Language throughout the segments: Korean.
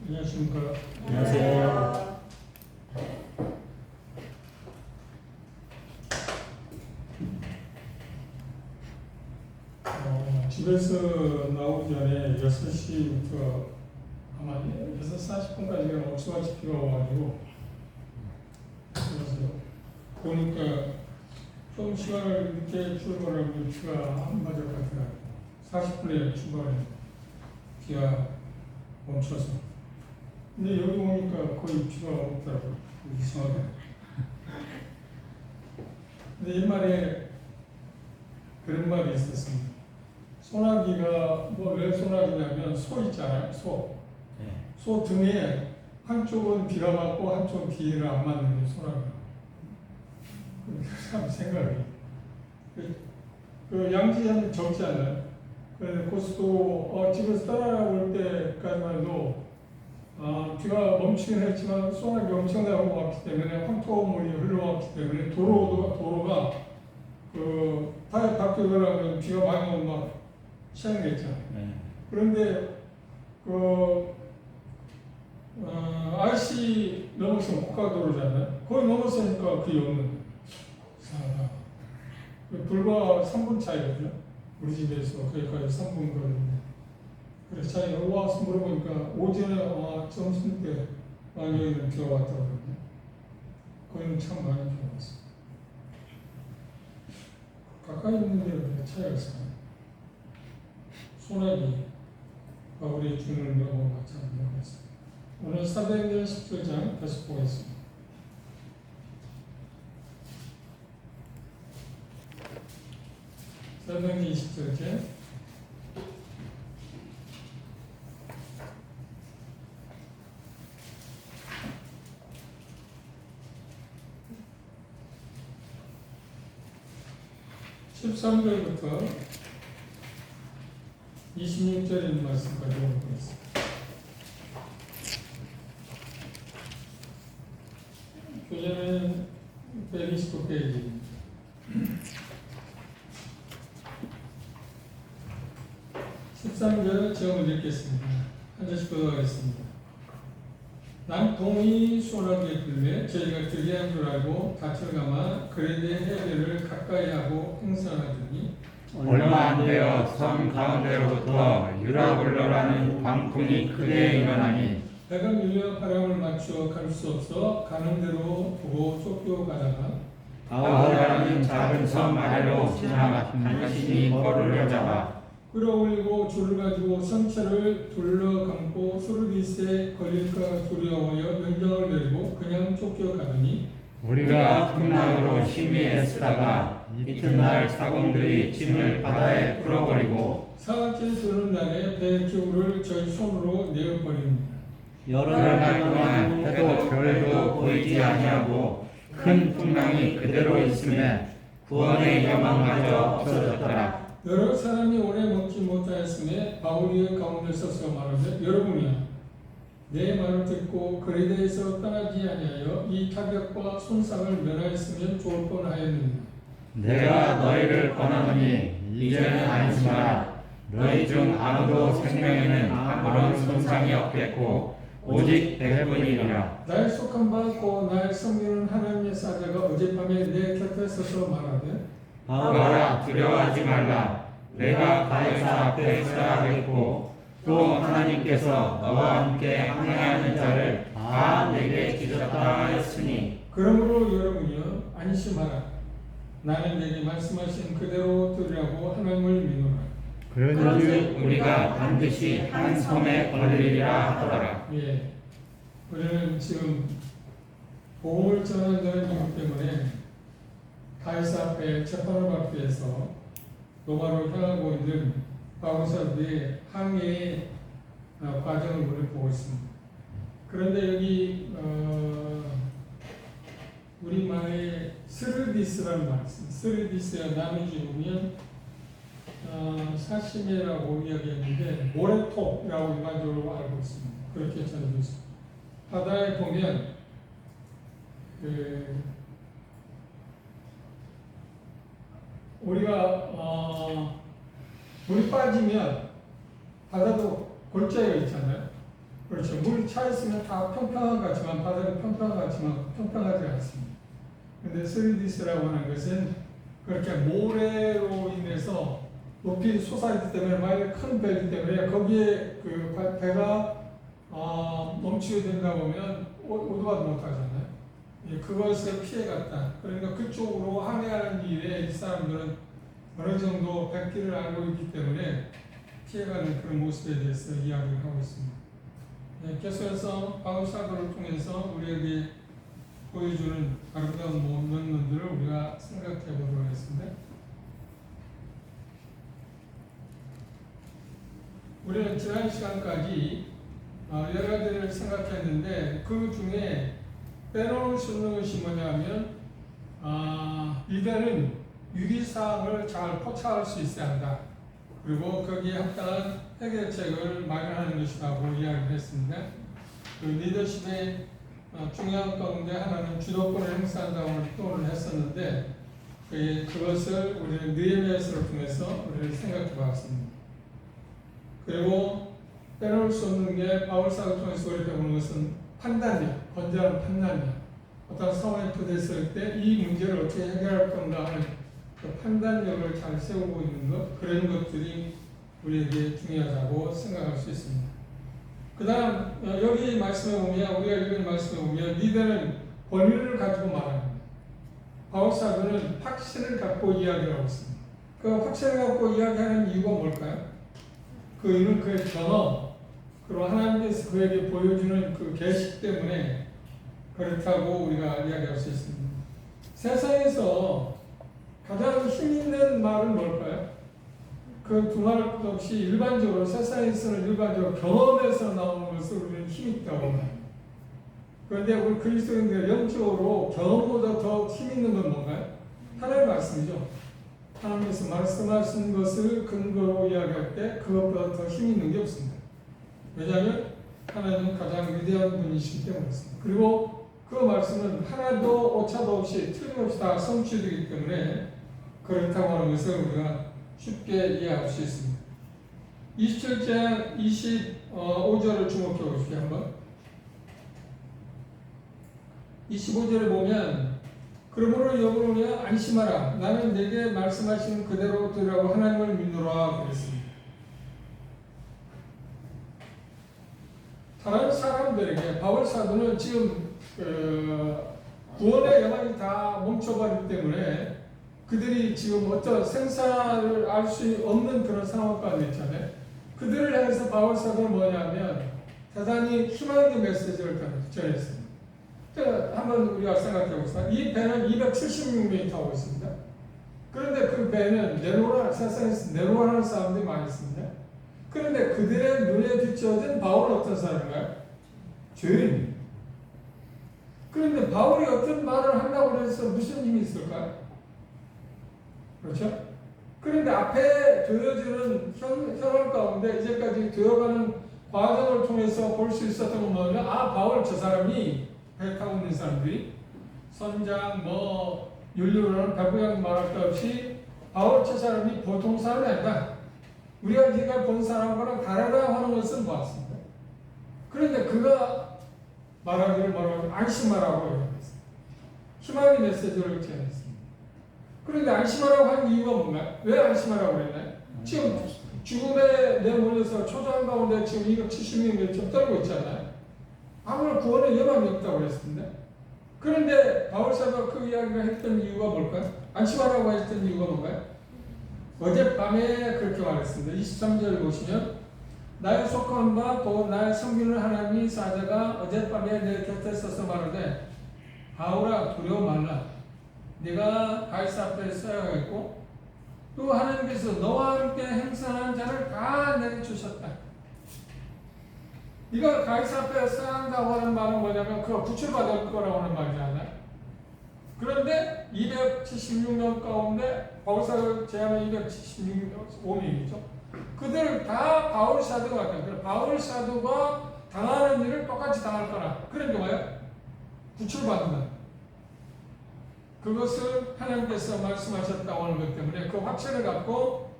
안녕하십니까. 안녕하세요. 집에서 나오기 전에 6시부터 아마 6시 40분까지가 옥수수 비가 와가지고 그래서 보니까 좀 시간을 늦게 출발하면 비가 안 맞을 것 같아요. 40분에 출발해 비가 멈춰서. 근데 여기 오니까 거의 비가 없더라고요. 이상하게. 근데 옛말에 그런 말이 있었습니다. 소나기가 왜 소나기냐면 소 있잖아요. 소. 네. 소 등에 한쪽은 비가 맞고 한쪽은 비가 안 맞는 게 소나기예요. 참 생각이. 그 양지에는 적지 않나요? 그래서 고수도 집에서 따라올 때까지만 해도 비가 멈추긴 했지만 소나기 엄청나게 왔기 때문에 황토물이 흘러왔기 때문에 도로가 그 타이어 바뀌더라고요. 비가 많이 오면 막 시행됐잖아요. 네. 그런데 RC 넘어서 고가도로잖아요. 거기 넘어서니까 그게 없는 거예요. 불과 3분 차이거든요. 우리 집에서 거기까지 3분 거리인데. 그래서 자기가 와서 물어보니까 오전에 점심 때 여기는 비가 왔다고 그러거든요. 거기는 참 많이 비가 왔어요. 가까이 있는 데는 차이가 있어요. 소나기가 우리의 주는 명으로 마찬가지로 하겠습니다. 오늘 사도행전 17장 다시 보겠습니다. 사도행전 17장 13절부터 26절에 있는 말씀까지 보겠습니다. 교재는 129페이지입니다. 13절 제가 먼저 읽겠습니다. 한 절씩 보도하겠습니다. 남동이 소나기에 불매 저희가 들리한 줄 알고 닻을 감아 그레데 해변을 가까이 하고 행선하더니 얼마 안 되어 섬 가운데로부터 유라굴로라는 광풍이 크게 일어나니 배가 밀려 바람을 맞추어 갈 수 없어 가는 대로 보고 쫓겨가다가 아우라는 작은 섬 아래로 지나가 간신히 걸을 잡아 끌어올리고 줄을 가지고 선체를 둘러감고 수르디스에 걸릴까 두려워하여 연장을 내리고 그냥 쫓겨가더니 우리가 풍랑으로 심히 애쓰다가 이튿날 사공들이 짐을 바다에 풀어버리고 사흘째 되는 날에 배 기울을 저희 손으로 내어버립니다. 여러 날 동안 해도 별도 보이지 아니하고 큰 풍랑이 그대로 있음에 구원의 여망마저 없어졌더라. 여러 사람이 오래 먹지 못하였음에 바울이 가운데 서서 말하되 여러분이야 내 말을 듣고 그레데에서 떠나지 아니하여 이 타격과 손상을 면하였으면 좋을 뻔하였느니라. 내가 너희를 권하노니 이제는 안심하라. 너희 중 아무도 생명에는 아무런 손상이 없겠고 오직 백분이니라. 날 속한 바 고 날 섬기는 하나님의 사자가 어젯밤에 내 곁에 서서 말하되 바울아 두려워하지 말라. 내가 가이사 앞에 서야 하겠고 또 하나님께서 너와 함께 항해하는 자를 다 내게 주셨다 하였으니 그러므로 여러분이여 안심하라. 나는 내게 말씀하신 그대로 들으라고 하나님을 믿노라. 그런즉 우리가 반드시 한 섬에 걸리리라 하더라. 예, 우리는 지금 복음을 전한다는 이유 때문에 가이사 앞에 재판을 받기 위해서 로마로 향하고 있는 바울사도의 항해의 과정을 우리 보고 있습니다. 그런데 여기 우리말에 스르디스라는 말이 있습니다. 스르디스가 나누지 보면 사시메라고 이야기했는데 모래톱이라고 일반적으로 알고 있습니다. 그렇게 전해져 있습니다. 바다에 보면 우리가 물이 빠지면 바다도 골짜기가 있잖아요. 그렇죠. 물이 차 있으면 다 평평한 것 같지만 바다는 평평한 것 같지만 평평하지 않습니다. 근데 스리디스라고 하는 것은 그렇게 모래로 인해서 높이 솟아있기 때문에 만약에 큰 배이기 때문에 거기에 그 배가 멈추게 된다 보면 오도가도 못하잖아요. 예, 그것을 피해갔다. 그러니까 그쪽으로 항해하는 일에 이 사람들은 어느 정도 백기를 알고 있기 때문에 피해가는 그런 모습에 대해서 이야기를 하고 있습니다. 예, 계속해서 바울 사도를 통해서 우리에게 보여주는 아름다운 면들을 우리가 생각해 보도록 하겠습니다. 우리는 지난 시간까지 여러 가지를 생각했는데 그 중에 빼놓을 수 없는 것이 뭐냐면 리더는 위기사항을 잘 포착할 수 있어야 한다. 그리고 거기에 합당한 해결책을 마련하는 것이라고 이야기를 했습니다. 그 리더십의 중요한 가운데 하나는 주도권을 행사한다고 표현을 했었는데 그것을 우리는 느헤미야서를 통해서 우리를 생각해 봤습니다. 그리고 빼놓을 수 없는 게 바울사를 통해서 우리가 배우는 것은 판단력, 건전한 판단력. 어떤 상황에 부딪혔을 때 이 문제를 어떻게 해결할 건가 하는 그 판단력을 잘 세우고 있는 것, 그런 것들이 우리에게 중요하다고 생각할 수 있습니다. 그 다음 여기 말씀에 보면 우리가 읽은 말씀에 보면 리더는 권위를 가지고 말합니다. 바울사도는 확신을 갖고 이야기를 하고 있습니다. 그 확신을 갖고 이야기하는 이유가 뭘까요? 그 이유는 그의 경험, 그리고 하나님께서 그에게 보여주는 그 계시 때문에 그렇다고 우리가 이야기할 수 있습니다. 세상에서 가장 힘있는 말은 뭘까요? 그 두 말 없이 일반적으로 세상에서는 일반적으로 경험에서 나오는 것을 우리는 힘있다고 합니다. 그런데 우리 그리스도인들 영적으로 경험보다 더 힘있는 건 뭔가요? 하나님의 말씀이죠. 하나님께서 말씀하신 것을 근거로 이야기할 때 그것보다 더 힘있는 게 없습니다. 왜냐하면 하나님은 가장 위대한 분이시기 때문에 그렇습니다. 그리고 그 말씀은 하나도 오차도 없이 틀림없이 다 성취되기 때문에 그렇다고 하는 것을 우리가 쉽게 이해할 수 있습니다. 27장 25절을 주목해 보십시오. 한번 25절에 보면 그러므로 여러분이 안심하라. 나는 내게 말씀하신 그대로 들으라고 하나님을 믿노라 그랬습니다. 다른 사람들에게 바울 사도는 지금 구원의 영광이 다 멈춰버리기 때문에 그들이 지금 어떤 생사를 알 수 없는 그런 상황 가운데 있잖아요. 그들을 향해서 바울 사도는 뭐냐면 대단히 희망의 메시지를 전했습니다. 한번 우리가 생각해 봅시다. 이 배는 276명이 타고 있습니다. 그런데 그 배는 세상에서 네로라는 사람들이 많이 있습니다. 그런데 그들의 눈에 비춰진 바울은 어떤 사람인가요? 죄인입니다. 그런데 바울이 어떤 말을 한다고 해서 무슨 힘이 있을까요? 그렇죠? 그런데 앞에 되어지는 현황 가운데 이제까지 되어가는 과정을 통해서 볼 수 있었던 건 뭐냐면 바울 저 사람이 배 타고 있는 사람들이 선장 윤리로는 백부장 말할 것 없이 바울 저 사람이 보통 사람이 아니다. 우리가 본 사람과는 다르다 하는 것은 보았습니다. 그런데 그가 말하기를 뭐라고 안심하라고 얘기했습니다. 희망의 메시지를 전했습니다. 그런데 안심하라고 한 이유가 뭔가요? 왜 안심하라고 그랬나요? 지금 죽음에 내몰려서 초조한 가운데 지금 270명이 좀 떨고 있잖아요. 아무런 구원의 여망이 없다고 그랬습니다. 그런데 바울사가 그 이야기를 했던 이유가 뭘까요? 안심하라고 했던 이유가 뭔가요? 어젯밤에 그렇게 말했습니다. 23절 보시면 나의 속한 바 또 나의 섬기는 하나님의 사자가 어젯밤에 내 곁에 서서 말하되 바울아 두려워 말라. 네가 가이사 앞에 서야겠고 또 하나님께서 너와 함께 행선한 자를 다 내게 주셨다. 네가 가이사 앞에 서야 한다고 하는 말은 뭐냐면 그가 구출받을 거라고 하는 말이잖아요. 그런데 276명 가운데 바울사를 제하면 275명이죠. 그들을 다 바울 사도가 같아요. 바울 사도가 당하는 일을 똑같이 당할 거라. 그런 게 뭐예요? 구출받는다. 그것을 하나님께서 말씀하셨다고 하는 것 때문에 그 확신을 갖고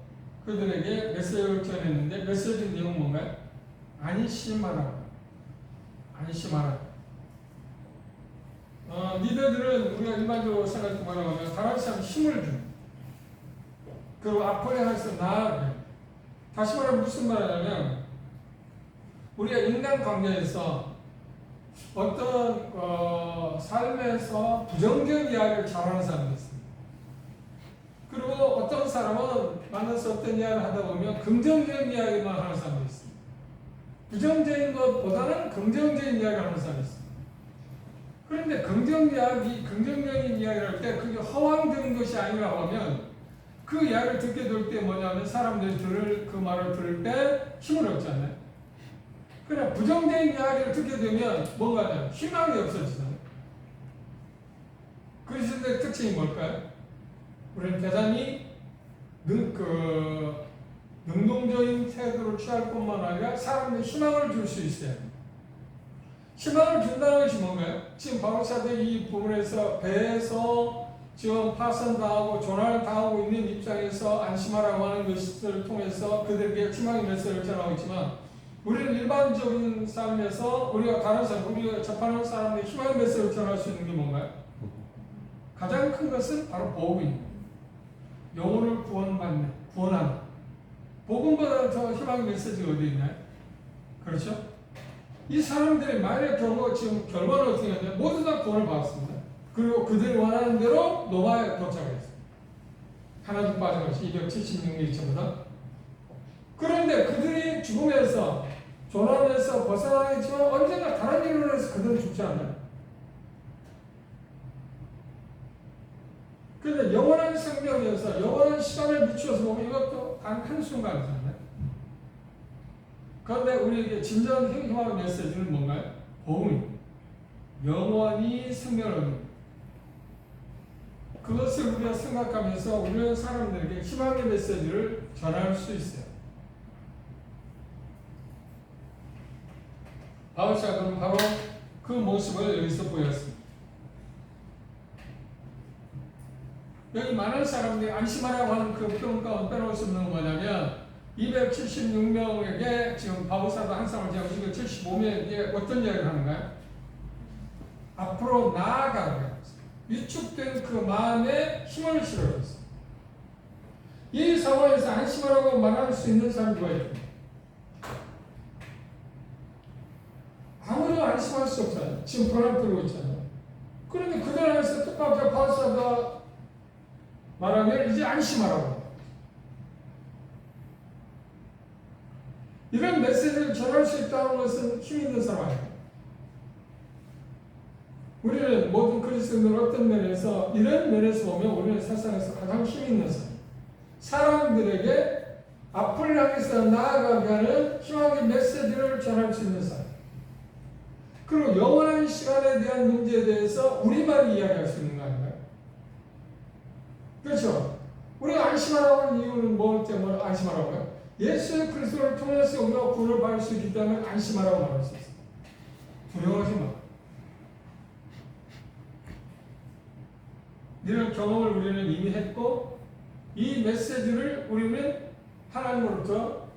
그들에게 메시지를 전했는데 메시지 내용은 뭔가요? 안심하라. 안심하라. 리더들은 우리가 일반적으로 생각해 보면 다른 사람 힘을 줘. 그리고 앞으로 향해서 나아가. 다시 말하면 무슨 말이냐면 우리가 인간 관계에서 어떤 삶에서 부정적인 이야기를 잘하는 사람이 있습니다. 그리고 어떤 사람은 만나서 어떤 이야기를 하다 보면 긍정적인 이야기만 하는 사람이 있습니다. 부정적인 것보다는 긍정적인 이야기를 하는 사람이 있습니다. 그런데 긍정적인 이야기를 할 때 그게 허황적인 것이 아니라고 하면 그 이야기를 듣게 될 때 뭐냐면 사람들이 그 말을 들을 때 힘을 얻잖아요. 그래 부정적인 이야기를 듣게 되면 뭔가요? 희망이 없어지잖아요. 그리스도의 특징이 뭘까요? 우리는 대단히 능동적인 태도를 취할 뿐만 아니라 사람들에게 희망을 줄 수 있어야 합니다. 희망을 준다는 것이 뭔가요? 지금 바울사도의 이 부분에서 배에서 지금 파손당하고 조난당하고 있는 입장에서 안심하라고 하는 것을 통해서 그들에게 희망의 메시지를 전하고 있지만 우리는 일반적인 삶에서 우리가 다른 사람, 우리가 접하는 사람에게 희망의 메시지를 전할 수 있는 게 뭔가요? 가장 큰 것은 바로 복음입니다. 영혼을 구원하는 복음보다 더 희망의 메시지가 어디 있나요? 그렇죠? 이 사람들이 만약 지금 결과는 어떻게 했냐면 모두 다 구원을 받았습니다. 그리고 그들이 원하는 대로 노마에 도착했어요. 하나도 빠짐없이 276명 전부. 그런데 그들이 죽음에서 조난에서 벗어나겠지만 언젠가 다른 일로 해서 그들은 죽지 않아요. 그런데 영원한 생명에서 영원한 시간을 비추어서 보면 이것도 단 한순간이잖아요. 그런데 우리에게 진정한 희망의 메시지는 뭔가요? 복음입니다. 영원히 생명을 얻는 그것을 우리가 생각하면서 우리는 사람들에게 희망의 메시지를 전할 수 있어요. 바울사도는 바로 그 모습을 여기서 보였습니다. 여기 많은 사람들이 안심하라고 하는 그 평가원 빼놓을 수 없는 건 뭐냐면 276명에게 지금 바울사도 한 사람을 제하고 275명에게 어떤 이야기를 하는가요? 앞으로 나아가게 위축된 그 마음에 힘을 실어줬어요. 이 상황에서 안심하라고 말할 수 있는 사람이 누가 있습니까? 아무도 안심할 수 없어요. 지금 불안 떨고 있잖아요. 그런데 그들 안에서 똑같이 바울사도가 말하면 이제 안심하라고. 이런 메시지를 전할 수 있다는 것은 힘 있는 사람 아니에요. 우리는 모든 그리스도인들 어떤 면에서 이런 면에서 보면 우리는 세상에서 가장 힘 있는 사람. 사람들에게 앞을 향해서 나아가게 하는 희망의 메시지를 전할 수 있는 사람. 그리고 영원한 시간에 대한 문제에 대해서 우리만 이야기할 수 있는 거 아닌가요? 그렇죠? 우리가 안심하라고 하는 이유는 뭘 때문에 안심하라고요? 예수 그리스도를 통해서 우리가 구원을 받을 수 있기 때문에 안심하라고 말할 수 있어요. 두려워하지 마. 이런 경험을 우리는 이미 했고 이 메시지를 우리는 하나님으로부터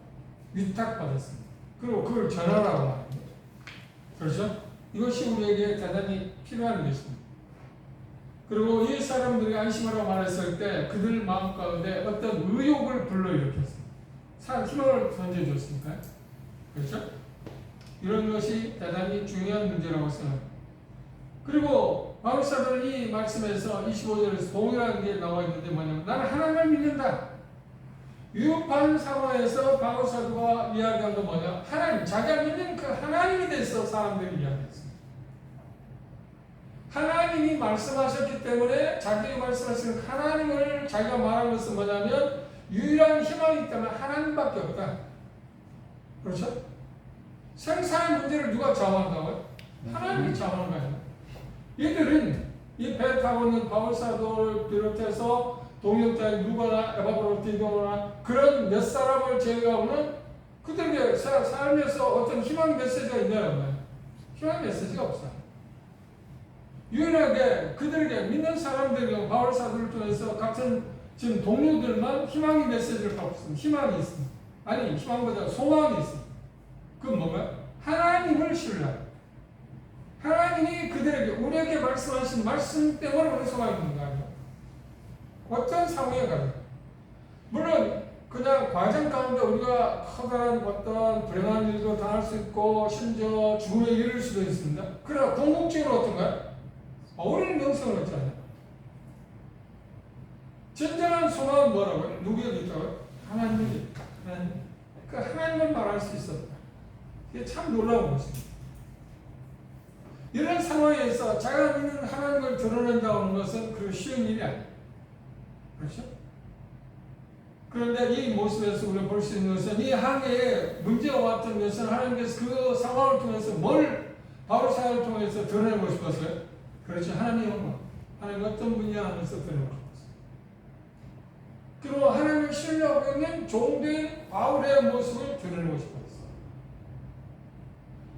위탁받았습니다. 그리고 그걸 전하라고 말합니다. 그렇죠? 이것이 우리에게 대단히 필요한 것입니다. 그리고 이 사람들이 안심하라고 말했을 때 그들 마음 가운데 어떤 의욕을 불러일으켰습니다. 희망을 던져줬으니까. 그렇죠? 이런 것이 대단히 중요한 문제라고 생각합니다. 그리고 바울사도는 이 말씀에서 25절에서 동일한 게 나와 있는데 뭐냐면 나는 하나님을 믿는다. 위급한 상황에서 바울사도가 이야기한 건 뭐냐? 하나님, 자기가 믿는 그 하나님에 대해서 사람들이 이야기했습니다. 하나님이 말씀하셨기 때문에 자기가 말씀하신 하나님을 자기가 말한 것은 뭐냐면 유일한 희망이 있다면 하나님밖에 없다. 그렇죠? 생사의 문제를 누가 좌우한다고요? 하나님이 좌우하는 거예요. 이들은 이 배 타고 있는 바울사도를 비롯해서 동역자인 누가나 에바브로티도나 그런 몇 사람을 제외하고는 그들에게 삶에서 어떤 희망 메시지가 있나요? 희망 메시지가 없어요. 유일하게 그들에게 믿는 사람들이 바울사도를 통해서 같은 지금 동료들만 희망의 메시지를 갖고 있습니다. 희망이 있습니다. 아니, 희망보다 소망이 있습니다. 그건 뭔가? 하나님을 신뢰하고 하나님이 그들에게 우리에게 말씀하신 말씀 때문에 우리 소망이 있는 거 아니에요? 어떤 상황에 가든 물론 그냥 과정 가운데 우리가 커다란 어떤 불행한 일도 당할 수 있고 심지어 죽음에 이를 수도 있습니다. 그러나 궁극적으로 어떤가요? 우리는 영생을 얻잖아요. 진정한 소망은 뭐라고요? 누구에게 있다고요? 하나님에게 있다. 하나님. 그 하나님을 말할 수 있었다. 이게 참 놀라운 것입니다. 이런 상황에서 자기가 믿는 하나님을 드러낸다는 것은 그 쉬운 일이 아니에요. 그렇죠? 그런데 이 모습에서 우리가 볼 수 있는 것은 이 항해에 문제가 왔던 것은 하나님께서 그 상황을 통해서 뭘 바울 사역을 통해서 드러내고 싶었어요? 그렇죠. 하나님의 영광. 하나님 어떤 분이야 하면서 드러내고 싶었어요. 그리고 하나님을 신뢰하고 있는 종된 바울의 모습을 드러내고 싶었어요.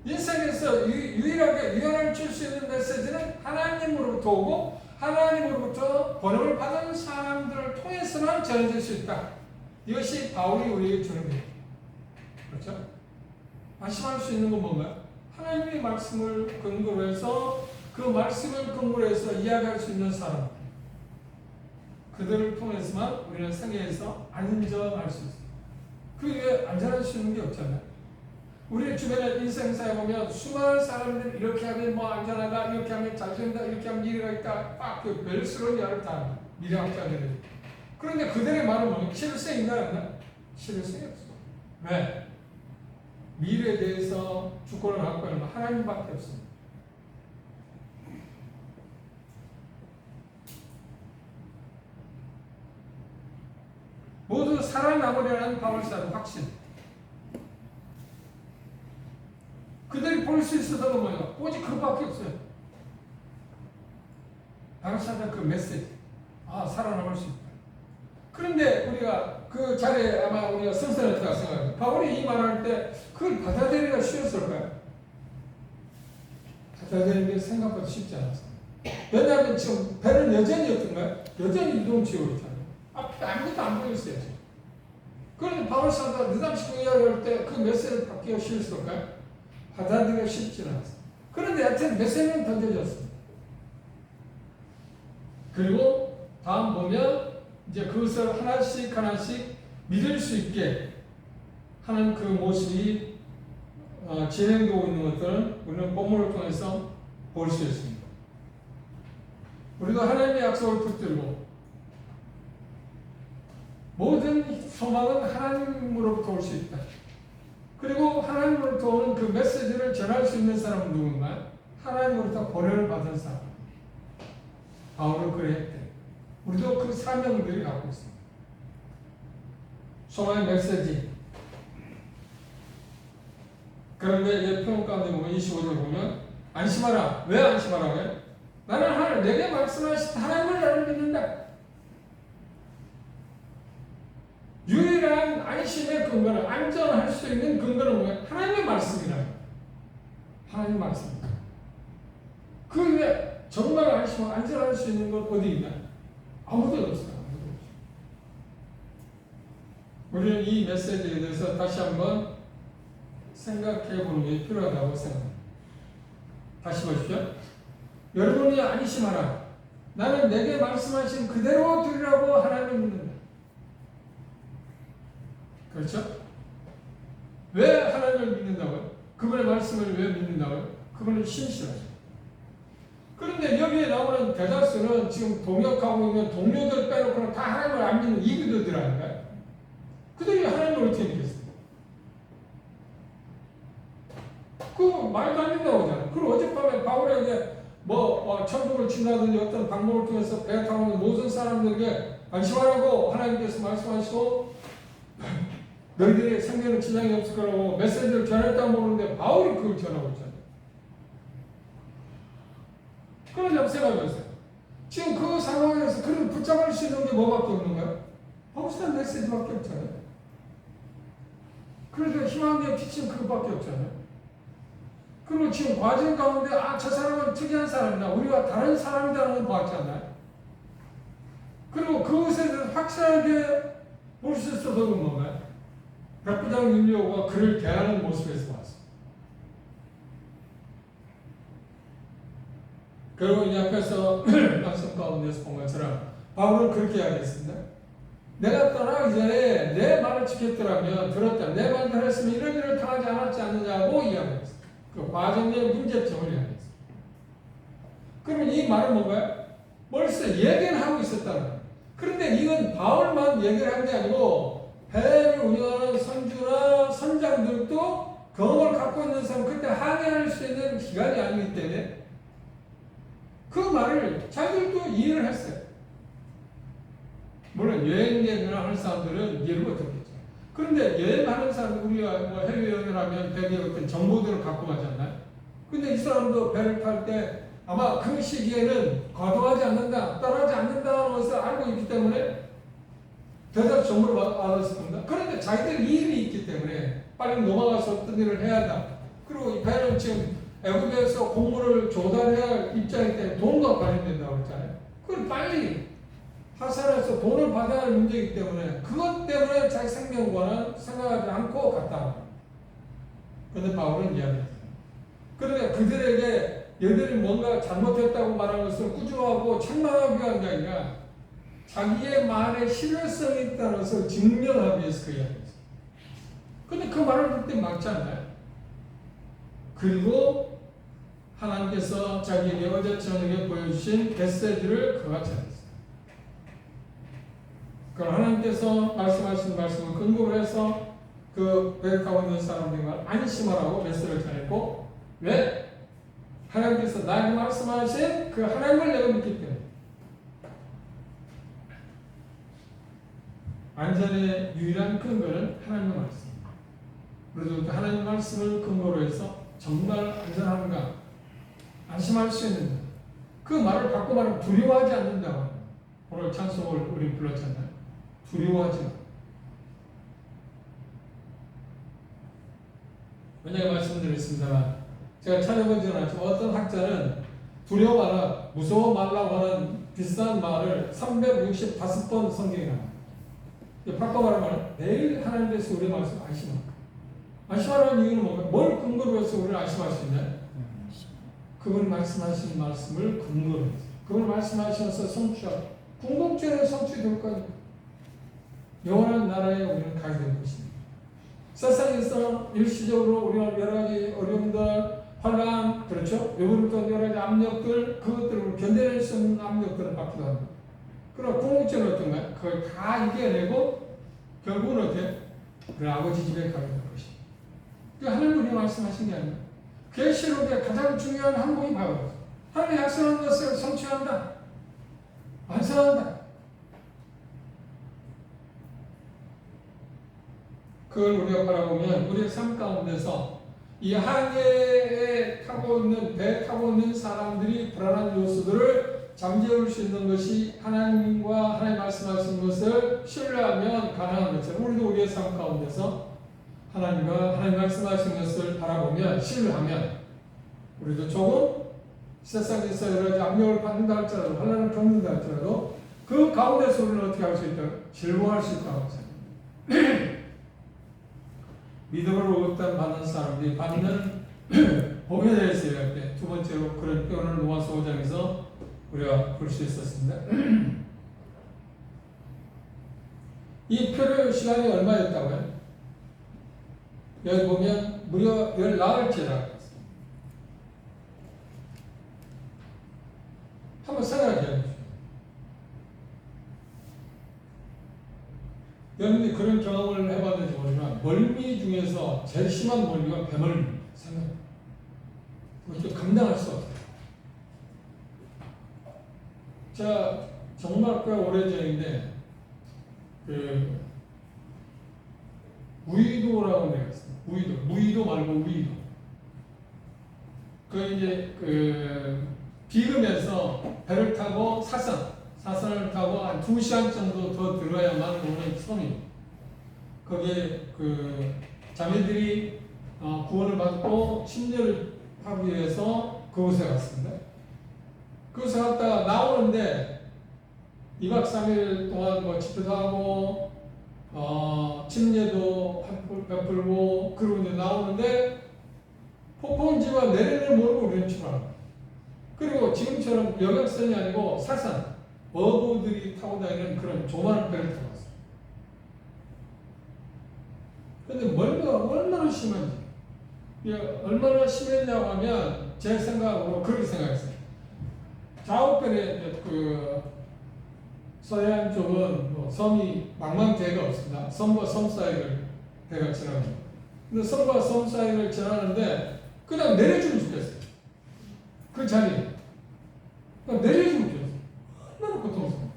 인생에서 유일하게 유연함을 줄 수 있는 메시지는 하나님으로부터 오고 하나님으로부터 번역을 받은 사람들을 통해서만 전해질 수 있다. 이것이 바울이 우리에게 주는 거예요. 그렇죠? 말씀할 수 있는 건 뭔가요? 하나님의 말씀을 근거로 해서 그 말씀을 근거로 해서 이야기할 수 있는 사람. 그들을 통해서만 우리는 생애에서 안전할 수 있어요. 그 위에 안전할 수 있는 게 없잖아요. 우리 주변의 인생사에 보면 수많은 사람들이 이렇게 하면 뭐 안전하다, 이렇게 하면 잘 된다, 이렇게 하면 미래가 있다, 딱 그 별스러운 이야기를 다 합니다. 미래학자들이. 그런데 그들의 말은 뭐냐? 실효성인가 없나? 실효성이 없어. 왜? 미래에 대해서 주권을 갖고 있는 건 하나님밖에 없습니다. 모두 살아남으려는 바울사의 확신. 그들이 볼 수 있었던 건 뭐예요? 오직 그것밖에 없어요. 바울사의 그 메시지. 살아남을 수 있다. 그런데 우리가 그 자리에 아마 우리가 선선했다고 생각해요. 바울이 이 말할 때 그걸 받아들이기가 쉬웠을까요? 받아들이는 게 생각보다 쉽지 않았어요. 왜냐하면 지금 배는 여전히 어떤가요? 여전히 이동치고 있잖아요. 앞에 아무것도 안 보였어요. 그런데 바울 사도가 느담시고 이야기할 때 그 메시지를 받기가 쉬웠을까요? 받아들이기가 쉽지 않았어요. 그런데 하여튼 메시지는 던져졌습니다. 그리고 다음 보면 이제 그것을 하나씩 하나씩 믿을 수 있게 하는 그 모습이 진행되고 있는 것들은 우리는 본문을 통해서 볼 수 있습니다. 우리도 하나님의 약속을 붙들고 모든 소망은 하나님으로부터 올 수 있다. 그리고 하나님으로부터 오는 그 메시지를 전할 수 있는 사람은 누군가? 하나님으로부터 보내를 받은 사람. 바울은 그랬대. 우리도 그 사명들이 갖고 있습니다. 소망의 메시지. 그런데 이제 표현 가운데 보면 25절 보면 안심하라. 왜 안심하라고요? 나는 내게 말씀하신 하나님을 나를 믿는다. 유일한 안심의 근거는 안전할 수 있는 근거는 뭐예요? 하나님의 말씀이라. 하나님의 말씀입니다. 그 위에 정말 안심하고 안전할 수 있는 건 어디 있나? 아무도 없어요. 우리는 이 메시지에 대해서 다시 한번 생각해 보는 게 필요하다고 생각합니다. 다시 보십시오. 여러분이 안심하라. 나는 내게 말씀하신 그대로 들으라고 하나님을 믿는다. 그렇죠? 왜 하나님을 믿는다고요? 그분의 말씀을 왜 믿는다고요? 그분은 신실하죠. 그런데 여기에 나오는 대다수는 지금 동역하고 있는 동료들 빼놓고는 다 하나님을 안 믿는 이기도들 아닌가요? 그들이 하나님을 어떻게 믿겠어요? 그 말도 안 된다고 하잖아요. 그리고 어젯밤에 바울에게 천국을 친다든지 어떤 방법을 통해서 배 타고 있는 모든 사람들에게 안심하라고 하나님께서 말씀하시고 너희들의 생명에 지장이 없을 거라고 메시지를 전했다고 모르는데 바울이 그걸 전하고 있잖아요. 그러냐고 생각해보세요. 지금 그 상황에서 그를 붙잡을 수 있는 게 뭐밖에 없는가요? 바울의 메시지밖에 없잖아요. 그러니까 희망의 빛은 그것밖에 없잖아요. 그리고 지금 과정 가운데 저 사람은 특이한 사람이다. 우리가 다른 사람이라는 걸 봤잖아요. 그리고 그것에 대해서 확실하게 볼 수 있어서 뭔가요? 백부장 율리오가 그를 대하는 모습에서 왔어. 그리고 이 앞에서 말씀 가운데서 본 것처럼 바울은 그렇게 이야기했습니다. 내가 떠나기 전에 내 말을 지켰더라면 들었다. 내 말을 했으면 이런 일을 당하지 않았지 않느냐고 이야기했어. 그 과정의 문제점을 이야기했어. 그러면 이 말은 뭔가요? 벌써 얘기를 하고 있었다는 거예요. 그런데 이건 바울만 얘기를 한 게 아니고 배를 운영하는 선주나 선장들도 경험을 갖고 있는 사람 그때 항해할 수 있는 기간이 아니기 때문에 그 말을 자기들도 이해를 했어요. 물론 여행 얘기나 하는 사람들은 이해를 못했겠죠. 그런데 여행하는 사람들, 우리가 뭐 해외여행을 하면 배에 어떤 정보들을 갖고 가잖아요. 근데 이 사람도 배를 탈 때 아마 그 시기에는 과도하지 않는다, 떠나지 않는다는 것을 알고 있기 때문에 대답 정보를 알았을 겁니다. 그런데 자기들 일이 있기 때문에 빨리 넘어가서 어떤 일을 해야 한다. 그리고 이 배는 지금 애국에서 공무를 조달해야 할 입장이기 때문에 돈과 관련된다고 했잖아요. 그걸 빨리 하산해서 돈을 받아야 할 문제이기 때문에 그것 때문에 자기 생명과는 생각하지 않고 갔다. 그런데 바울은 이야기했어요. 그러니까 그들에게 얘들이 뭔가 잘못했다고 말한 것을 꾸중하고 책망하기 위한 게 아니라 자기의 말에 실효성이 있다는 것을 증명하기 위해서 그 이야기했어요. 그런데 그 말을 할 때 막지 않나요? 그리고 하나님께서 자기에게 어제 저녁에 보여주신 메시지를 그같이 하셨어요. 그럼 하나님께서 말씀하신 말씀을 근거로 해서 그 배를 타고 있는 사람들과 안심하라고 메시지를 전했고, 왜? 하나님께서 나에게 말씀하신 그 하나님을 내가 믿기 때문에 안전의 유일한 근거는 하나님의 말씀입니다. 그래서 하나님의 말씀을 근거로 해서 정말 안전한가 안심할 수 있는 그 말을 갖고 말하면 두려워하지 않는다고. 오늘 찬송을 우리 불렀잖아요. 두려워하지 마. 왜냐하면 말씀드렸습니다만 제가 찾아보지는 않지만 어떤 학자는 두려워 마라, 무서워 말라고 하는 비슷한 말을 365번 성경에 나와요. 바꿔 말하면 매일 하나님께서 우리 말씀 안심하라. 안심하라는 이유는 뭔가? 뭘 근거로 해서 우리를 안심할 수 있냐? 그분 말씀하신 말씀을 근거로 해서 그분 말씀하셔서 성취하라. 궁극적으로 성취될 거예요. 영원한 나라에 우리는 가게 될 것입니다. 세상에서 일시적으로 우리가 여러 가지 어려움들, 환란, 그렇죠? 외부로부터 여러 가지 압력들, 그것들을 견뎌낼 수 없는 압력들을 받기도 합니다. 그럼 궁극적으로 어떤가요? 그걸 다 이겨내고 결국은 어떻게? 그 아버지 집에 가게 될 것입니다. 그 하나님이 말씀하신 게 아니라 계시록의 가장 중요한 항목이 바로 하나님이 약속한 것을 성취한다. 완성한다. 그걸 우리가 바라보면 우리의 삶 가운데서 이 항해에 타고 있는 배 타고 있는 사람들이 불안한 요소들을 잠재울 수 있는 것이 하나님과 하나님 말씀하신 것을 신뢰하면 가능한 것처럼 우리도 우리의 삶 가운데서 하나님과 하나님 말씀하신 것을 바라보면 신뢰하면 우리도 조금 세상에서 여러 가지 압력을 받는다 할지라도 환난을 겪는다 할지라도 그 가운데서 우리는 어떻게 할 수 있다? 즐거워할 수 있다고 생각합니다. 믿음으로 응답 받는 사람들이 받는 복에 대해서 얘기할 때 두 번째로 그런 표현을 로마서 5장에서 우리가 볼 수 있었습니다. 이 표류 시간이 얼마였다고요? 여기 보면 무려 14일째라고 한번 생각해 보십시오. 여러분들이 그런 경험을 해봤는지 모르지만 멀미 중에서 제일 심한 멀미가 배멀미입니다. 생각. 그것도 감당할 수 없어요. 제가 정말 꽤 오래전인데 그 우이도라고 데가 있습니다. 무이도 말고 우이도. 그 이제 그 비금에서 배를 타고 사선을 타고 한 2시간 정도 더 들어야만 오는 섬이. 거기에 그 자매들이 구원을 받고 침례를 하기 위해서 그곳에 갔습니다. 그곳에 갔다가 나오는데 2박 3일 동안 뭐 집회도 하고 침례도 베풀고 그러고 이제 나오는데 폭포인지와 내리를 모르고 우리는 출발합니다. 그리고 지금처럼 여객선이 아니고 사산 어부들이 타고 다니는 그런 조그마한 배를 타고 왔어요. 근데 멀미가 얼마나 심한지, 얼마나 심했냐고 하면 제 생각으로 그렇게 생각했어요. 좌우편에 그 서해안 쪽은 뭐 섬이 망망대해가 없습니다. 섬과 섬 사이를 배가 지나갑니다. 근데 섬과 섬 사이를 지나는데 그냥 내려주면 좋겠어요. 그 자리에 그냥 내려주면 좋겠어요. 얼마나 고통스러워.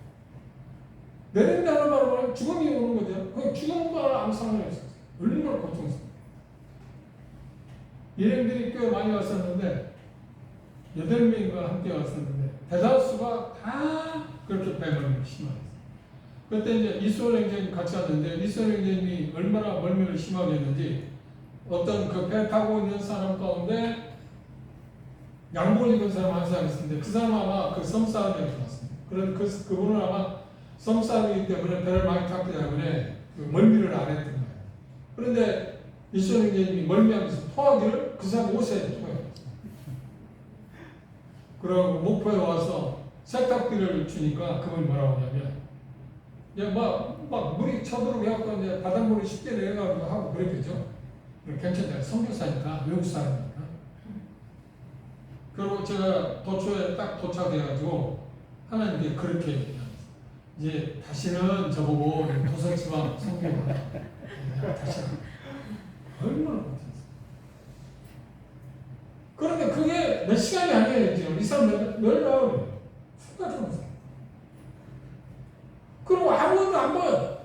내린다는 말은 죽음이 오는 거죠. 그 죽음과 아무 상관이 없어요. 얼마나 고통스러워. 일행들이 꽤 많이 왔었는데 8명과 함께 왔었는데 대다수가 다 그렇게 배멀미 심하게 했어요. 그때 이제 이수원 행정님 같이 왔는데 이수원 행정님이 얼마나 멀미를 심하게 했는지 어떤 그 배 타고 있는 사람 가운데 양복 입은 사람 한 사람 있었는데 그 사람 아마 그 섬사람이라고 봤습니다. 그런 그분은 아마 섬사람이기 때문에 배를 많이 탔기 때문에 그 멀미를 안 했던 거예요. 그런데 이수원 행정님이 멀미하면서 토하기를 그 사람 옷에 토해요. 그러고 목포에 와서 세탁기를 주니까 그분이 뭐라고 하냐면 막 물이 쳐들어오고 해갖고 이제 바닷물이 쉽게 내려가기도 하고 그랬겠죠. 괜찮다. 선교사니까 외국 사람이니까. 그리고 제가 도초에 딱 도착해가지고 하나님께 그렇게 얘기합니다. 이제 다시는 저보고 도성지방 선교하라. 다시는. 얼마나 못했어. 그런데 그게 몇 시간이 아니에요. 지금 이 사람 열 나오네요. 술까지 먹었어요. 그리고 아무것도 안 보여.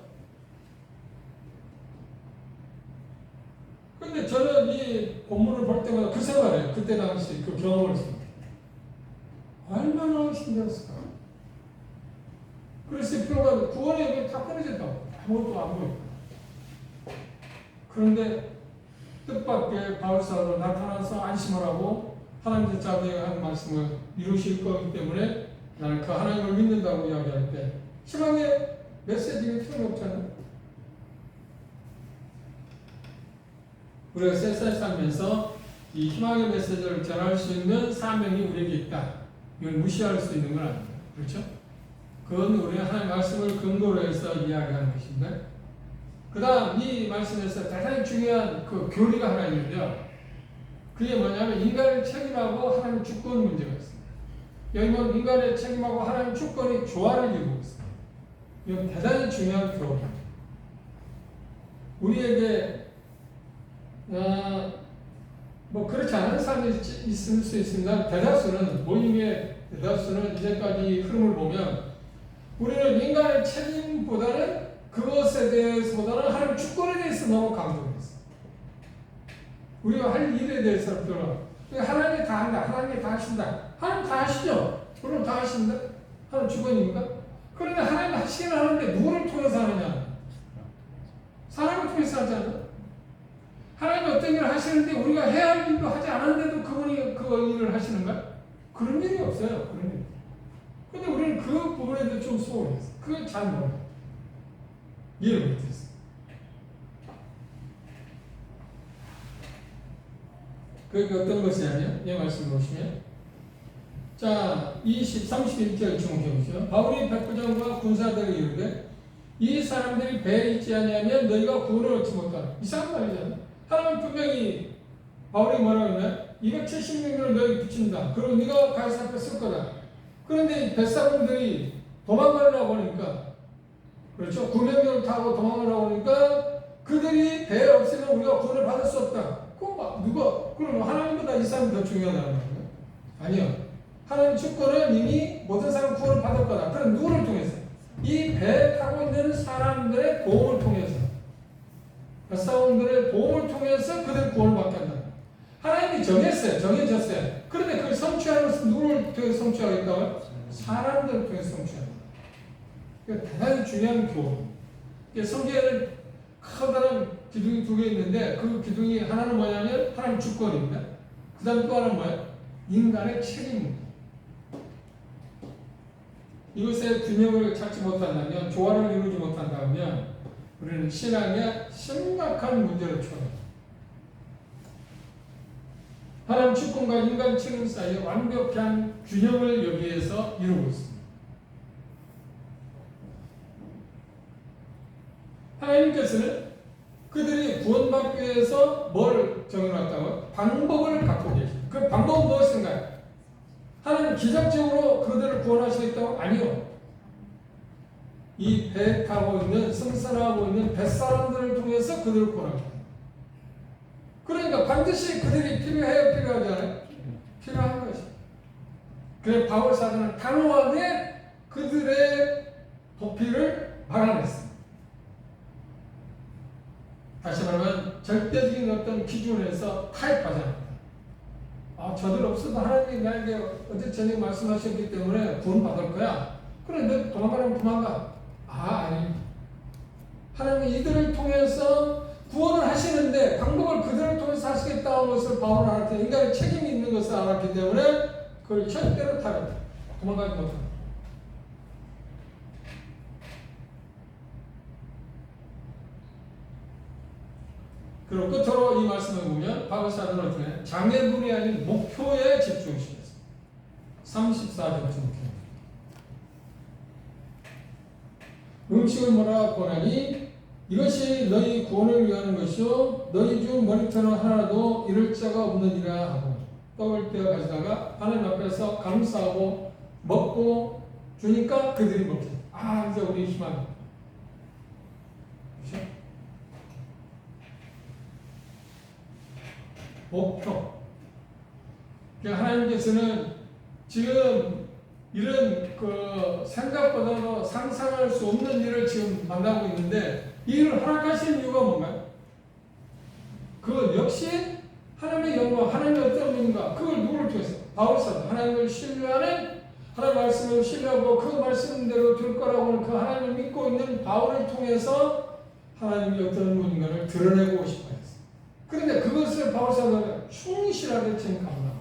근데 저는 이 본문을 볼 때마다 그 생각을 해요. 그때 당시 그 경험을 했습니다. 얼마나 힘들었을까. 그래서 표가 구원의 입이 다 끊어졌다고. 아무것도 안 보여. 그런데 뜻밖의 바울사로 나타나서 안심을 하고 하나님의 자기가 한 말씀을 이루실 거기 때문에 나는 그 하나님을 믿는다고 이야기할 때 희망의 메시지가 필요 없잖아요. 우리가 세상에 살면서 이 희망의 메시지를 전할 수 있는 사명이 우리에게 있다. 이건 무시할 수 있는 건 아닙니다. 그렇죠? 그건 우리가 하나님의 말씀을 근거로 해서 이야기하는 것입니다. 그 다음 이 말씀에서 대단히 중요한 그 교리가 하나 있는데요. 그게 뭐냐면 인간을 책임하고 하나님 주권 문제가 있습니다. 여기 보면 인간의 책임하고 하나님 주권이 조화를 이루고 있습니다. 이건 대단히 중요한 교리입니다. 우리에게 뭐 그렇지 않은 사람이 있을 수 있습니다. 모임의 대다수는 이제까지 흐름을 보면 우리는 인간의 책임보다는 그것에 대해서보다는 하나님 주권에 대해서 너무 강조를 했어요. 우리가 할 일에 대해서 별로 하나님이 다 한다. 하나님이 다 하신다. 하나님 다 하시죠. 물론 다 하신다. 하나님 주권입니까? 그런데 하나님 하시긴 하는데 누구를 통해서 하느냐? 사람을 통해서 하잖아. 하나님이 어떤 일을 하시는데 우리가 해야 할 일도 하지 않았는데도 그분이 그 일을 하시는가? 그런 일이 없어요. 그런 일. 근데 우리는 그 부분에 대해서 좀 소홀했어. 그걸 잘 몰라요. 이해를 못했어. 그게 어떤 것이냐면, 이 말씀 보시면, 자, 31절 주목해보시죠. 바울이 백부장과 군사들에게 이르되, 이 사람들이 배에 있지 아니하면 너희가 구원을 얻지 못하라. 이상한 말이잖아. 하나님 분명히 바울이 뭐라고 했냐? 270명을 너희 붙인다. 그리고 네가 가이사 앞에 쓸 거다. 그런데 뱃사공들이 도망가려고 하니까, 그렇죠? 900명을 타고 도망가려고 하니까 그들이 배에 없으면 우리가 구원을 받을 수 없다. 그럼 하나님보다 이 사람이 더 중요하다는 거예요? 아니요. 하나님 주권은 이미 모든 사람 구원을 받을 거다. 그럼 누구를 통해서? 이 배에 타고 있는 사람들의 도움을 통해서. 뱃사공들의 도움을 통해서 그들 구원을 받게 한다. 하나님이 정해졌어요. 그런데 그걸 성취하는 것은 누구를 통해서 성취하겠다고요? 사람들을 통해서 성취한다. 대단히 중요한 교훈. 성경에는 커다란 기둥이 2개 있는데 그 기둥이 하나는 뭐냐면 하나님 주권입니다. 그 다음 또 하나는 뭐예요? 인간의 책임입니다. 이것의 균형을 찾지 못한다면, 조화를 이루지 못한다면 우리는 신앙에 심각한 문제를 처합니다. 하나님 주권과 인간 책임 사이에 완벽한 균형을 여기에서 이루고 있습니다. 하나님께서는 그들이 구원받기 위해서 뭘 정해놨다고요? 방법을 갖고 계십니다. 그 방법은 무엇인가요? 하나님 기적적으로 그들을 구원하시겠다고? 아니요. 이 배 타고 있는, 승선하고 있는 뱃사람들을 통해서 그들을 구원합니다. 그러니까 반드시 그들이 필요해요? 필요하지 않아요? 필요한 것이. 그래서 바울 사도는 단호하게 그들의 도피를 막아냈습니다. 다시 말하면 절대적인 어떤 기준에서 타협하지 않는다. 저들 없어도 하나님이 나에게 어제 저녁에 말씀하셨기 때문에 구원받을 거야. 그래, 너 도망가면 도망가. 아니. 하나님이 이들을 통해서 구원을 하시는데 방법을 그들을 통해서 하시겠다는 것을 바울은 알았기, 인간의 책임이 있는 것을 알았기 때문에 그걸 절대로 도망가지 못한다. 그리고 끝으로 이 말씀을 보면 바울 사도는 어떻게 장애물이 아닌 목표에 집중시켰습니다. 34절부터 음식을 뭐라 권하니 이것이 너희 구원을 위하는 것이요 너희 중 머리털은 하나도 잃을 자가 없느니라 하고 떡을 떼어 가져다가 하나님 앞에서 감사하고 먹고 주니까 그들이 먹지. 이제 우리 희망. 그렇죠? 목표. 그러니까 하나님께서는 지금 이런 생각보다도 상상할 수 없는 일을 지금 만나고 있는데 이 일을 허락하신 이유가 뭔가요? 그것 역시 하나님의 영광, 하나님의 어떤 분인가, 그걸 누구를 통해서? 바울사도 하나님을 신뢰하는, 하나님 말씀을 신뢰하고 그 말씀대로 될 거라고 하는 그 하나님을 믿고 있는 바울을 통해서 하나님이 어떤 분인가를 드러내고 싶어 했어요. 그런데 그것을 바울사도가 충실하게 지금 감당합니다.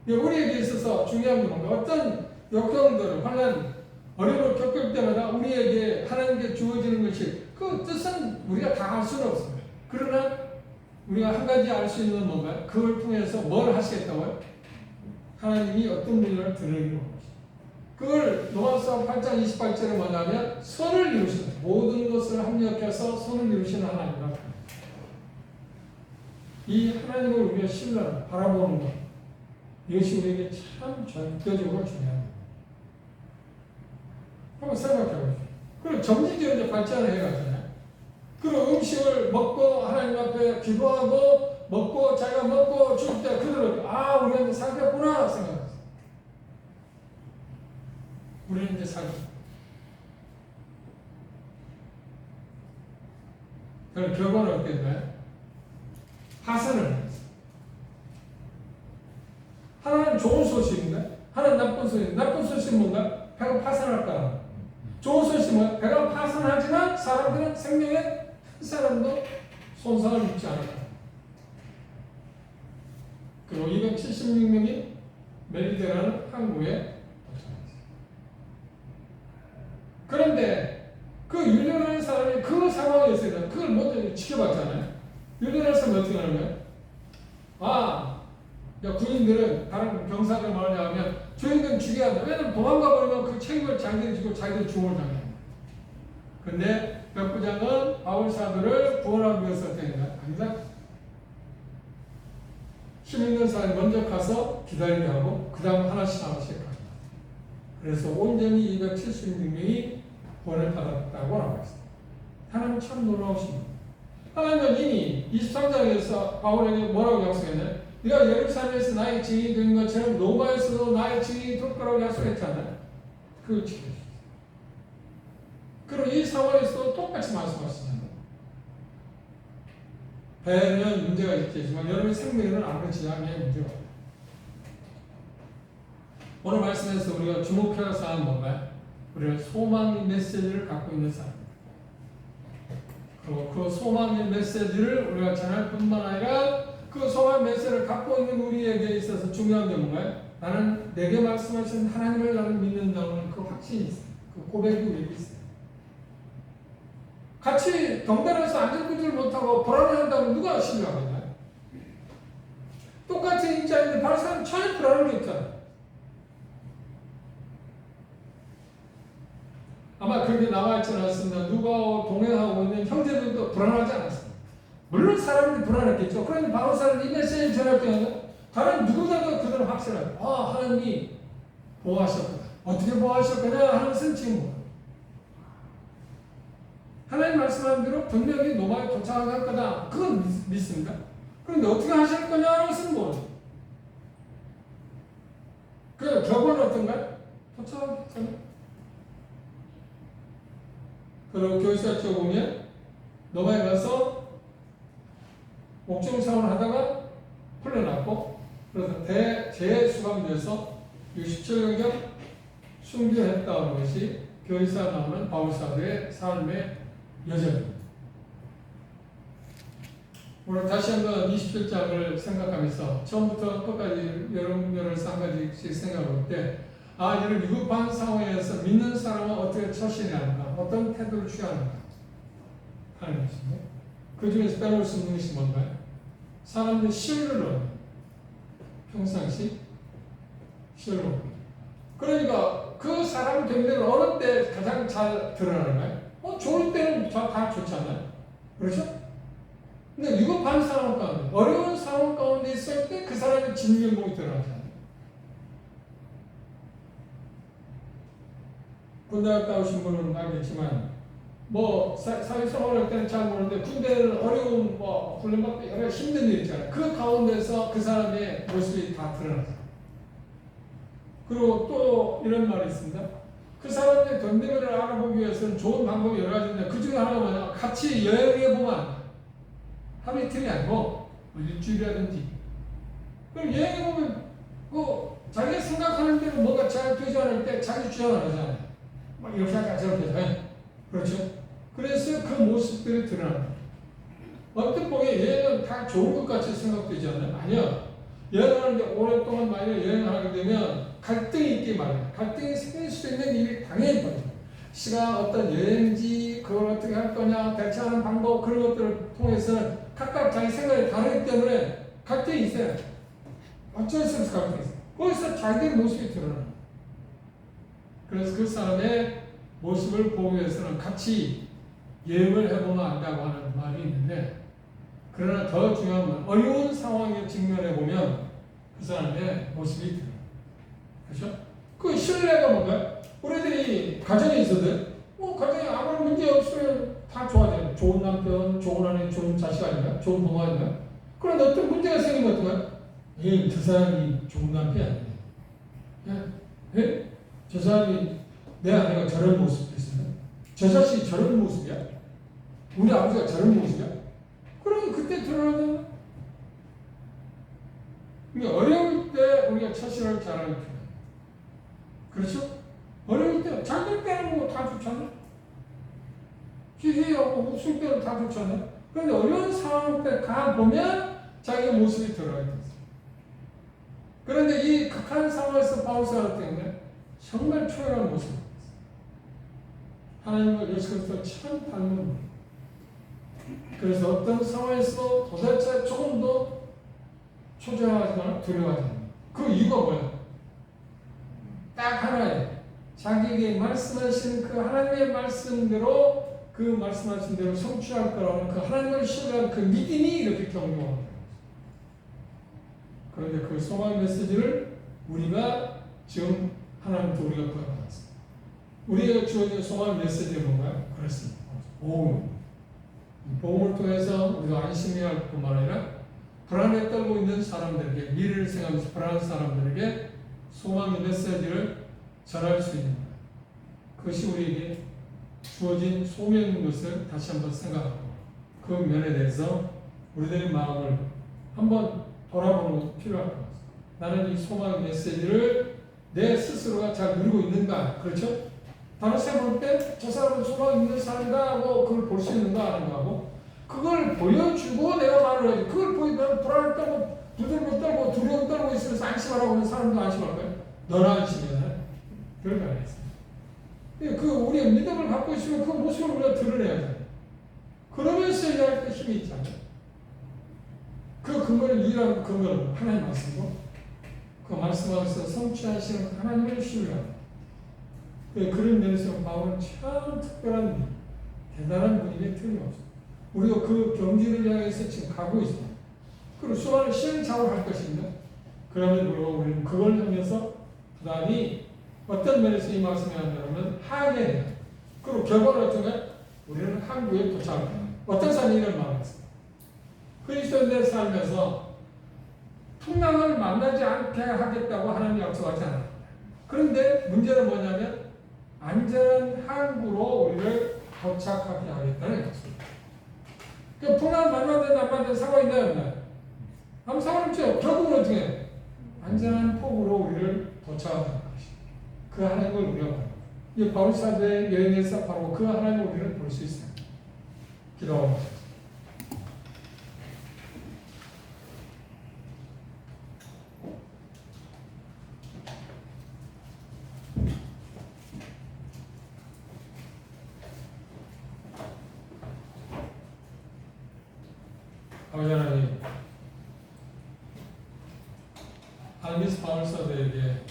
우리에게 있어서 중요한 건 뭔가? 어떤 역경들, 환난, 어려움을 겪을 때마다 우리에게 하나님께 주어지는 것이 그 뜻은 우리가 다 알 수는 없습니다. 그러나 우리가 한 가지 알 수 있는 뭔가? 그걸 통해서 뭘 하시겠다고요? 하나님이 어떤 분을 드러내는 것입니다. 그걸 로마서 8장 28절에 뭐냐면 선을 이루시는, 모든 것을 합력해서 선을 이루시는 하나님이라. 이 하나님을 우리가 신뢰하는, 바라보는 것, 이것이 우리에게 참 절대적으로 중요합니다. 한번 생각해보세요. 그리고 정신적으로 이제 발전을 해가잖아요. 그리고 음식을 먹고 하나님 앞에 기도하고 먹고 자기가 먹고 죽을 때 그들은 우리가 이제 살겠구나 생각했어요. 우리는 이제 살겠다. 그럼 결과는 어떻게 됐나요? 파산을 했어요. 하나는 좋은 소식인데 하나는 나쁜 소식. 나쁜 소식은 뭔가? 배가 파산할까? 좋은 소식은 뭐야? 배가 파산하지만 사람들은 생명에 한 사람도 손상을 입지 않았다. 그리고 276명이 멜리데라는 항구에 도착했어요. 그런데 그 율련하는 사람이 그 상황에서 그걸 먼저 지켜봤잖아요. 율련하는 사람이 어떻게 하는 거예요? 군인들은 다른 병사들 말하냐 하면 저희들은 죽여야 돼. 왜냐면 도망가 버리면 그 책임을 자기들이 지고 자기들 죽음을 당해요. 근데 백부장은 바울 사도를 구원하기 위해서 어떻게 했냐? 아니다. 힘 있는 사람이 먼저 가서 기다리게 하고 그 다음 하나씩 갑니다. 그래서 온전히 276명이 구원을 받았다고 나와 있습니다. 하나님 참 놀라우십니다. 하나님은 이미 23장에서 바울에게 뭐라고 약속했나요? 네가 예루살렘에서 나의 증인이 된 것처럼 로마에서도 나의 증인이 될 거라고 약속했잖아요. 그걸 지켜주셨어요. 그리고 이 상황에서도 똑같이 말씀하시잖아요. 배에는 문제가 있겠지만 여러분의 생명에는 아무렇지 않게 문제가 없다. 오늘 말씀에서 우리가 주목해야 사는 뭔가요? 우리는 소망의 메시지를 갖고 있는 사람입니다. 그리고 그 소망의 메시지를 우리가 전할 뿐만 아니라 그 소망 메시지를 갖고 있는 우리에게 있어서 중요한 게 뭔가요? 나는 내게 말씀하신 하나님을 나는 믿는다는 그 확신이 있어요. 그 고백이 있어요. 같이 덩달아서 안전구질 못하고 불안해한다고 누가 신뢰하겠나요? 똑같은 입장인데 다른 사람 전혀 불안한 게 있잖아요. 아마 그렇게 나와 있지 않았습니다. 누가 동행하고 있는 형제들도 불안하지 않았습니다. 물론 사람들이 불안했겠죠. 그런데 바울사는 이 메시지를 전할 때는 다른 누구라도 그들은 확신해요. 하나님이 보호하셨구나. 어떻게 보호하셨구나 하는 것은 지금 뭐예요? 하나님 말씀한 대로 분명히 노바에 도착할 거다. 그건 믿습니다. 그런데 어떻게 하실 거냐 하는 것은 뭐예요? 그 결과는 어떤가요? 도착하겠잖아요. 그리고 교회사 쪽 보면 노바에 가서 목중 사원을 하다가 풀려났고 그래서 재수감돼서 67년경 순교했다는 것이 교회사 나오는 바울사도의 삶의 여정입니다. 오늘 다시 한번 27장을 생각하면서 처음부터 끝까지 여러분들 한 가지씩 생각할 때 이런 위급한 상황에서 믿는 사람은 어떻게 처신해야 하는가, 어떤 태도를 취해야 하는가 하는 것입니다. 그 중에서 빼놓을 수 있는 것이 뭔가요? 사람들의 신뢰를 얻는 평상시 신뢰를 얻는 그러니까 그 사람 경쟁은 어느 때 가장 잘 드러나는가요? 좋을 때는 다 좋잖아요. 그렇죠? 근데 위급한 상황 가운데, 어려운 상황 가운데 있을 때 그 사람의 진면목이 드러나잖아요. 군대 갔다 오신 분은 알겠지만, 사회생활 할 때는 잘 모르는데, 군대는 어려운, 훈련받고 여러 힘든 일 있잖아요. 그 가운데서 그 사람의 모습이 다 드러나죠. 그리고 또 이런 말이 있습니다. 그 사람의 견디를 알아보기 위해서는 좋은 방법이 여러 가지인데, 그 중에 하나가 뭐냐, 같이 여행해보면 하루 이틀이 아니고, 일주일이라든지. 그럼 여행해보면, 자기가 생각하는 대로 뭔가 잘 되지 않을 때 자기 주장을 하잖아요. 막 이렇게 하자, 저렇게 하자. 그렇죠? 그래서 그 모습들이 드러납니다. 어떤 보기에 여행은 다 좋은 것 같이 생각되지 않나요? 아니요. 여행하는데 오랫동안 만약에 여행을 하게 되면 갈등이 있기 마련이에요. 갈등이 생길 수 있는 일이 당연히 벌어져요. 시간, 어떤 여행지, 그걸 어떻게 할 거냐, 대처하는 방법, 그런 것들을 통해서는 각각 자기 생각이 다르기 때문에 갈등이 있어요. 어쩔 수 없이 갈등이 있어요. 거기서 자기의 모습이 드러나요. 그래서 그 사람의 모습을 보기 위해서는 같이 여행을 해보면 안다고 하는 말이 있는데, 그러나 더 중요한 건 어려운 상황에 직면해 보면 그 사람의 모습이 드러나요. 그렇죠? 그 신뢰가 뭔가요? 우리들이 가정에 있어도 가정에 아무런 문제 없으면 다 좋아져요. 좋은 남편, 좋은 아내, 좋은 자식 아닌가? 좋은 부모 아닌가? 그런데 어떤 문제가 생기면 어떡해요? 저 사람이 좋은 남편이 아니에요. 저 사람이 내 아내가 저런 모습이 있습니다. 저 자식이 저런 모습이야? 우리 아버지가 저런 모습이야? 그러면 그때 드러나잖아. 그러니까 어려울 때 우리가 처신을 잘하는 편. 그렇죠? 어려울 때, 잘 될 때는 다 좋잖아. 희희하고 웃을 때는 다 좋잖아. 그런데 어려운 상황 때 가보면 자기의 모습이 드러나게 됐어요. 그런데 이 극한 상황에서 바울사도 때문에 정말 초연한 모습을 보였어요. 하나님과 예수 그리스도 참 닮은 분. 그래서 어떤 상황에서 도대체 조금 더 초조하거나 두려워하지 않는 그 이유가 뭐야? 딱 하나예요. 자기에게 말씀하신 그 하나님의 말씀대로 그 말씀하신 대로 성취할 거라는 그 하나님을 신뢰한 그 믿음이 이렇게 경고하는 거예요. 그런데 그 소망 메시지를 우리가 지금 하나님부터 우리가 구원받았습니다. 우리가 주어진 소망 메시지가 뭔가요? 그렇습니다. 복음. 복음을 통해서 우리가 안심해야 할 뿐만 아니라 불안에 떨고 있는 사람들에게, 미래를 생각하면서 불안한 사람들에게 소망의 메시지를 전할 수 있는 거예요. 그것이 우리에게 주어진 소명인 것을 다시 한번 생각하고 그 면에 대해서 우리들의 마음을 한번 돌아보는 필요할 것 같습니다. 나는 이 소망의 메시지를 내 스스로가 잘 누리고 있는가? 그렇죠? 다른 사람 볼 때 저 사람은 소망 있는 사람이다 하고 그걸 볼 수 있는가 하는 거하고, 그걸 보여주고 내가 말을 해야지. 그걸 보이면 불안했다고 부들부 떨고 두려움 떨고 있으면서 안심하라고 하는 사람도 안심할 거예요. 너나 안심해. 별거 아니었어요. 그 우리의 믿음을 갖고 있으면 그 모습을 우리가 드러내야 돼. 그러면서 일할 때 힘이 있잖아요. 그 근거는 유일한 근거는 하나님 말씀이고 그 말씀 안에서 성취하시는 하나님을 신뢰합니다. 그런 면에서 바울은 참 특별한 분, 대단한 분임에 틀림없어요. 우리가 그 경지를 향해서 지금 가고 있어요. 그리고 수많은 시행착오를 할 것입니다. 그러면 우리는 그걸 하면서 부단히 어떤 면에서 이 말씀이 한다면 하게 해요. 그리고 결과는 어떤가? 우리는 항구에 도착합니다. 어떤 사람이 이런 마음이 있어요. 그리스도인의 삶에서 풍랑을 만나지 않게 하겠다고 하나님이 약속하지 않아요. 그런데 문제는 뭐냐면 안전한 항구로 우리를 도착하게 하겠다는 약속입니다. 그 풍랑을 만나든 안 만나든 상관이 있나요? 아무 상관없죠. 결국은 어떻게 해요? 안전한 폭으로 우리를 도착하게 하는 것입니다. 그 하나님을 우리가 바랍니다. 이 바울 사도의 여행에서 바로 그 하나님을 우리는 볼 수 있어요. 기도합니다. 아버지 하나님, 알미스 바울 사도에게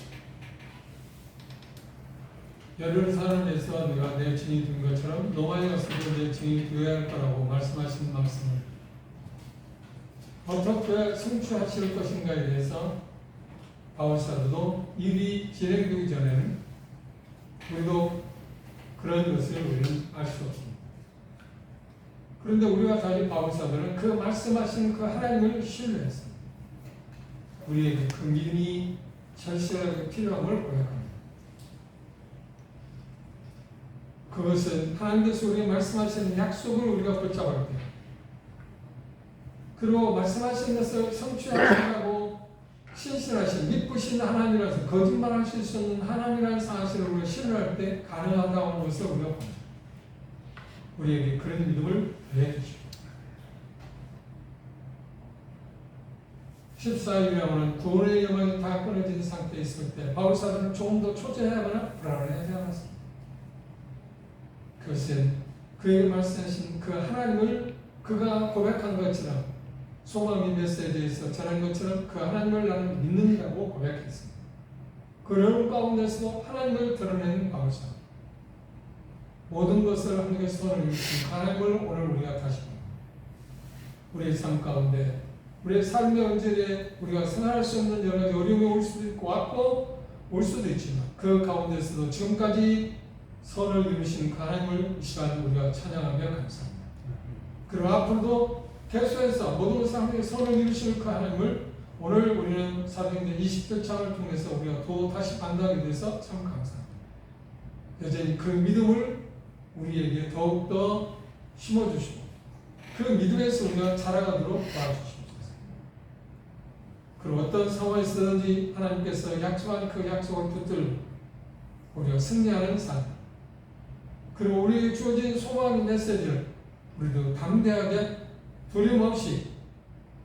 열흘 사는 데서 네가 내 증인이 된 것처럼 로마에 갔을 때 내 증인이 되어야 할 거라고 말씀하신 말씀을 어떻게 성취하실 것인가에 대해서 바울 사도도 일이 진행되기 전에는 우리도 그런 것을 우리는 알 수 없습니다. 그런데 우리가 가진 바울 사도는 그 말씀하신 그 하나님을 신뢰했습니다. 우리에게 그 믿음이 절실하게 필요함을 고백합니다. 그것은 하나님께서 우리에게 말씀하시는 약속을 우리가 붙잡을 때 그리고 말씀하신 것을 성취하시려고 신실하신 믿으신 하나님이라서 거짓말하실 수 없는 하나님이라는 사실을 우리가 신뢰할 때 가능하다고 하는 것을 우리가 봅니다. 우리에게 그런 믿음을 더해 주십시오. 14일이라고는 구원의 영광이 다 끊어진 상태에 있을 때 바울 사도는 조금 더 초조해하거나 불안해하지 않았습니다. 그것은 그에게 말씀하신 그 하나님을 그가 고백한 것처럼 소망의 메시지에서 전한 것처럼 그 하나님을 나는 믿는다고 고백했습니다. 그 어려운 가운데서도 하나님을 드러내는 바울 사도 모든 것을 하나님께 손을 주신 하나님을 오늘 우리가 다시 봅니다. 우리의 삶 가운데 우리의 삶의 언저리에 우리가 생활할 수 없는 여러 가지 어려움이 올 수도 있고 왔고 올 수도 있지만 그 가운데서도 지금까지 선을 이루신 그 하나님을 이 시간 우리가 찬양하며 감사합니다. 그리고 앞으로도 계속해서 모든 사람에게 선을 이루실 그 하나님을 오늘 우리는 사도행전 20절 장을 통해서 우리가 또 다시 반등하게 돼서 참 감사합니다. 여전히 그 믿음을 우리에게 더욱더 심어주시고 그 믿음에서 우리가 자라가도록 도와주시옵소서. 그리고 어떤 상황에서든지 하나님께서 약속한 그 약속을 붙들고 우리가 승리하는 삶 그리고 우리에게 주어진 소망의 메시지를 우리도 담대하게 두려움 없이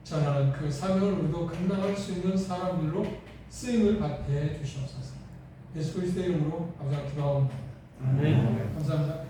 전하는 그 사명을 우리도 감당할 수 있는 사람들로 쓰임을 받게 해 주시옵소서. 예수 그리스도의 이름으로 감사드리옵나이다. 아멘. 감사합니다.